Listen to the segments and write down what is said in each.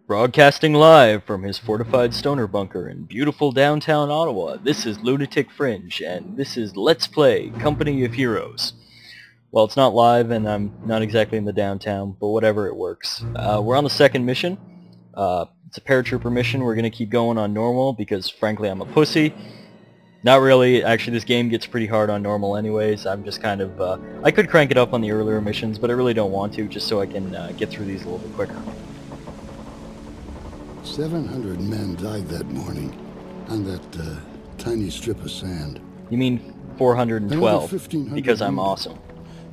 Broadcasting live from his fortified stoner bunker in beautiful downtown Ottawa, this is Lunatic Fringe, and this is Let's Play Company of Heroes. Well, it's not live, and I'm not exactly in the downtown, but whatever, it works. We're on the second mission. It's a paratrooper mission. We're going to keep going on normal, because frankly I'm a pussy. Not really. Actually, this game gets pretty hard on normal anyways. I'm just kind of... I could crank it up on the earlier missions, but I really don't want to, just so I can get through these a little bit quicker. 700 men died that morning on that tiny strip of sand. You mean 412, because I'm awesome.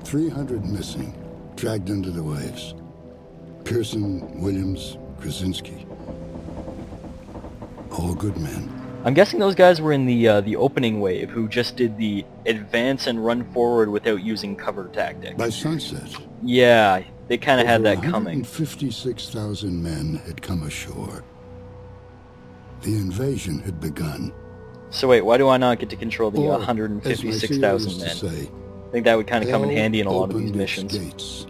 300 missing, dragged under the waves. Pearson, Williams, Krasinski. All good men. I'm guessing those guys were in the opening wave, who just did the advance and run forward without using cover tactic. By sunset, yeah, they kind of had that coming. 156,000 men had come ashore. The invasion had begun. So wait, why do I not get to control the 156,000 men? I think that would kind of come in handy in a lot of these missions. Gates.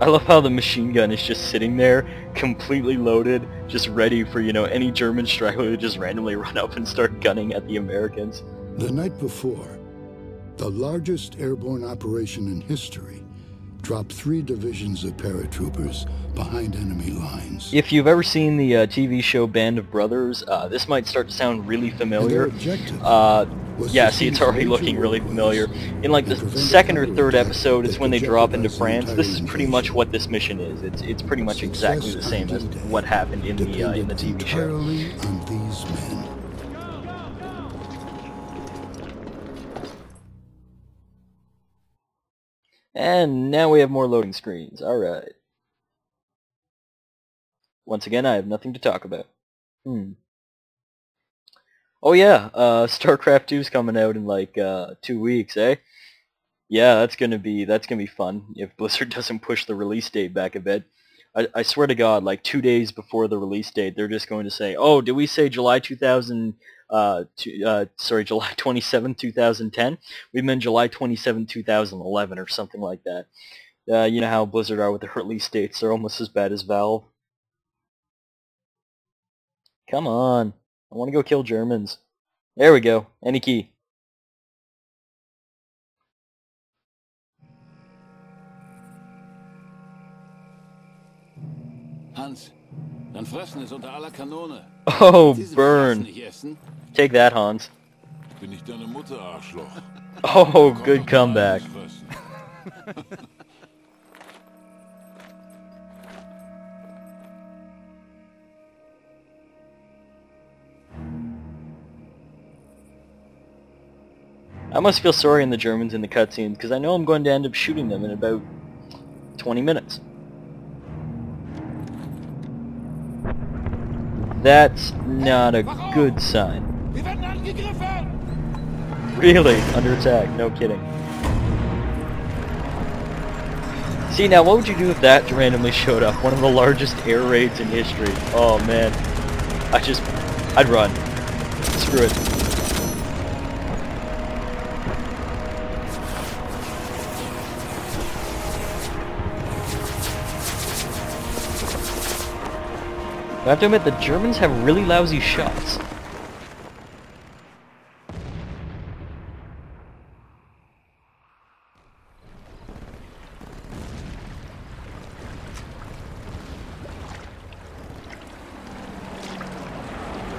I love how the machine gun is just sitting there, completely loaded, just ready for, you know, any German straggler to just randomly run up and start gunning at the Americans. The night before, the largest airborne operation in history dropped 3 divisions of paratroopers behind enemy lines. If you've ever seen the TV show Band of Brothers, this might start to sound really familiar. Yeah, see, it's already looking really familiar. In like the second or third episode, it's when they drop into France. This is pretty much what this mission is. It's pretty much exactly the same as what happened in the TV show. On these men. And now we have more loading screens. Alright. Once again, I have nothing to talk about. Oh yeah, StarCraft 2's coming out in like 2 weeks, eh? Yeah, that's gonna be fun if Blizzard doesn't push the release date back a bit. I swear to God, like 2 days before the release date, they're just going to say, "Oh, did we say July 27, 2010? We meant July 27, 2011 or something like that." You know how Blizzard are with their release dates. They're almost as bad as Valve. Come on. I want to go kill Germans. There we go. Any key. Hans, dann fressen es unter aller Kanone. Oh, burn. Take that, Hans. Bin ich deine Mutter, Arschloch. Oh, good comeback. I must feel sorry in the Germans in the cutscenes, because I know I'm going to end up shooting them in about 20 minutes. That's not a good sign. Really? Under attack? No kidding. See, now what would you do if that randomly showed up? One of the largest air raids in history. Oh man. I'd run. Screw it. I have to admit, the Germans have really lousy shots.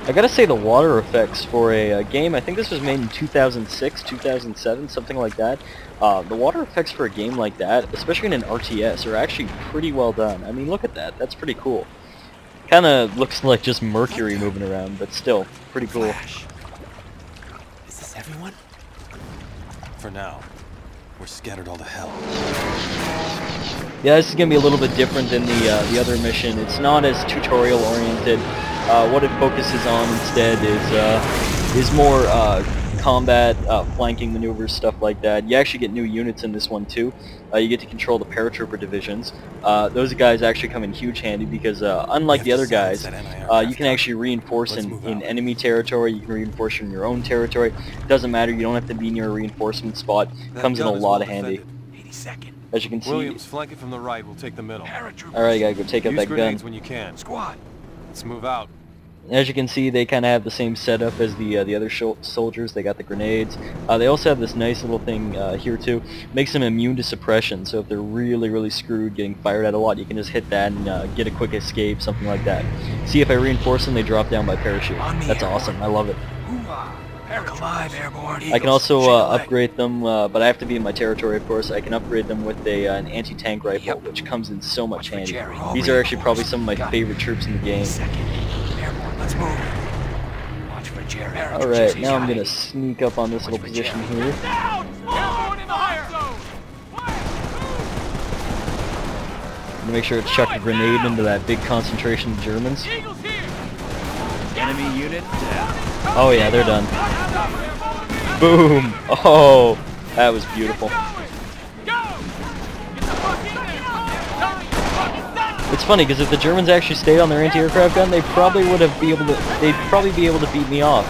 I gotta say, the water effects for a game, I think this was made in 2006, 2007, something like that. The water effects for a game like that, especially in an RTS, are actually pretty well done. I mean, look at that. That's pretty cool. Kind of looks like just mercury moving around, but still, pretty cool. Flash. Is this everyone? For now, we're scattered all to hell. Yeah, this is going to be a little bit different than the other mission. It's not as tutorial-oriented. What it focuses on instead is more combat, flanking maneuvers, stuff like that. You actually get new units in this one too. You get to control the paratrooper divisions. Those guys actually come in huge handy because unlike the other guys, you can actually reinforce in enemy territory. You can reinforce in your own territory. Doesn't matter. You don't have to be near a reinforcement spot. Comes in a lot of handy. As you can see, Williams, flank it from the right. We'll take the middle. Alright, you gotta go take out that gun. When you can. Squad. Let's move out. As you can see, they kind of have the same setup as the other soldiers. They got the grenades. They also have this nice little thing here too. Makes them immune to suppression, so if they're really screwed, getting fired at a lot, you can just hit that and get a quick escape, something like that. See, if I reinforce them, they drop down by parachute. That's awesome. I love it. Alive, airborne. I can also upgrade them, but I have to be in my territory, of course. I can upgrade them with an anti-tank rifle, which comes in so much handy. These are actually probably some of my favorite troops in the game. Let's move. Watch for Jerry. Alright, now I'm gonna sneak up on this little position here. I'm gonna make sure to chuck a grenade into that big concentration of Germans. Enemy unit down. Oh yeah, they're done. Boom! Oh, that was beautiful. It's funny because if the Germans actually stayed on their anti-aircraft gun, they'd probably be able to beat me off.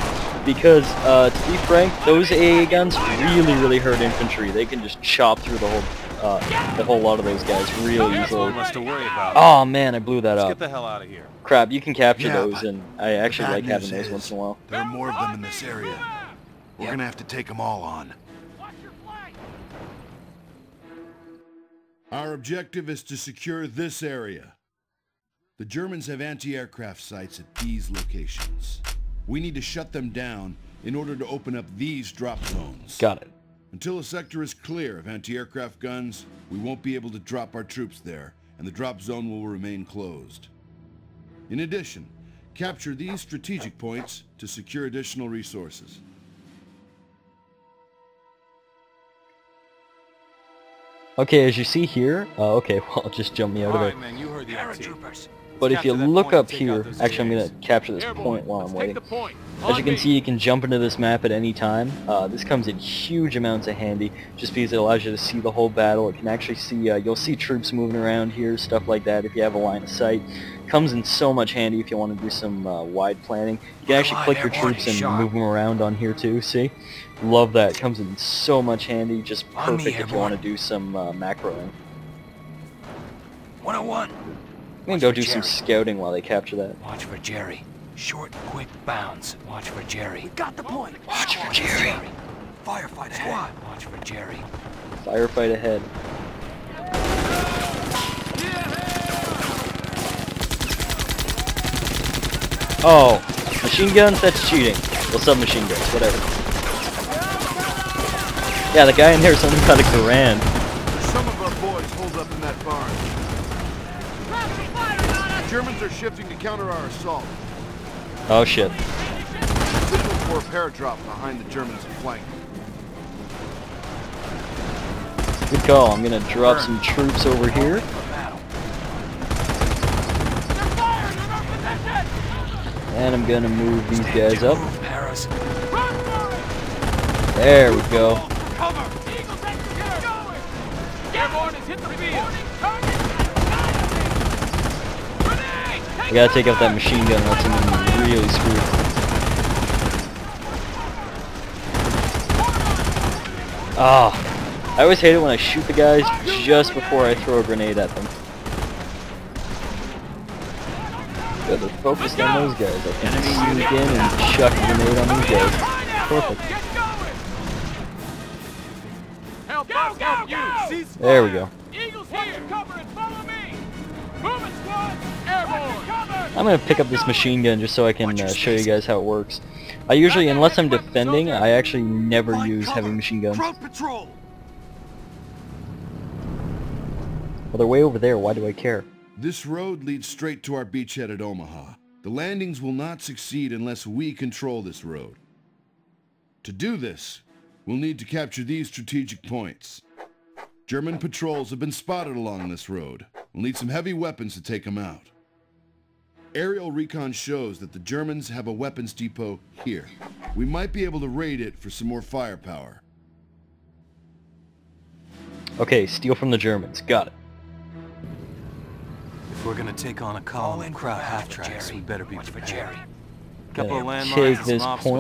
Because to be frank, those AA guns really hurt infantry. They can just chop through the whole lot of those guys really easily. Oh man, I blew that up. Get the hell out of here. Crap, you can capture those, and I actually like having those once in a while. There are more of them in this area. We're gonna have to take them all on. Our objective is to secure this area. The Germans have anti-aircraft sites at these locations. We need to shut them down in order to open up these drop zones. Got it. Until a sector is clear of anti-aircraft guns, we won't be able to drop our troops there, and the drop zone will remain closed. In addition, capture these strategic points to secure additional resources. Okay, as you see here, okay, well, just jump me out of it. Man, you heard the Paratroopers. But if you look up here, actually I'm going to capture this point while I'm waiting. As you can see, you can jump into this map at any time. This comes in huge amounts of handy, just because it allows you to see the whole battle. It can actually see, you'll see troops moving around here, stuff like that, if you have a line of sight. Comes in so much handy if you want to do some wide planning. You can actually click your troops and move them around on here too, see? Love that. Comes in so much handy, just perfect if you want to do some macroing. 101. I'm gonna go do some scouting while they capture that. Watch for Jerry. Short, quick bounds. Watch for Jerry. We got the point. Watch for Jerry. Firefight ahead. Watch for Jerry. Firefight ahead. Oh, machine guns? That's cheating. Well, submachine guns, whatever. Yeah, the guy in there is only got a grand. Some of our boys hold up in that barn. Germans are shifting to counter our assault. Oh shit. Signal for a paradrop behind the Germans in flank. Good call. I'm gonna drop some troops over here. And I'm gonna move these guys up. There we go. I gotta take out that machine gun, else I'm gonna be really screwed. Ah, I always hate it when I shoot the guys just before I throw a grenade at them. Good, they're focused on those guys. I can sneak in and chuck a grenade on these guys. Perfect. There we go. I'm going to pick up this machine gun just so I can show you guys how it works. I usually, unless I'm defending, I actually never use heavy machine guns. Well, they're way over there. Why do I care? This road leads straight to our beachhead at Omaha. The landings will not succeed unless we control this road. To do this, we'll need to capture these strategic points. German patrols have been spotted along this road. We'll need some heavy weapons to take them out. Aerial recon shows that the Germans have a weapons depot here. We might be able to raid it for some more firepower. Okay, steal from the Germans. Got it. If we're gonna take on a column of Kraut half-tracks, we better be Watch for prepared. Jerry. Couple of Gonna landmines take and this some point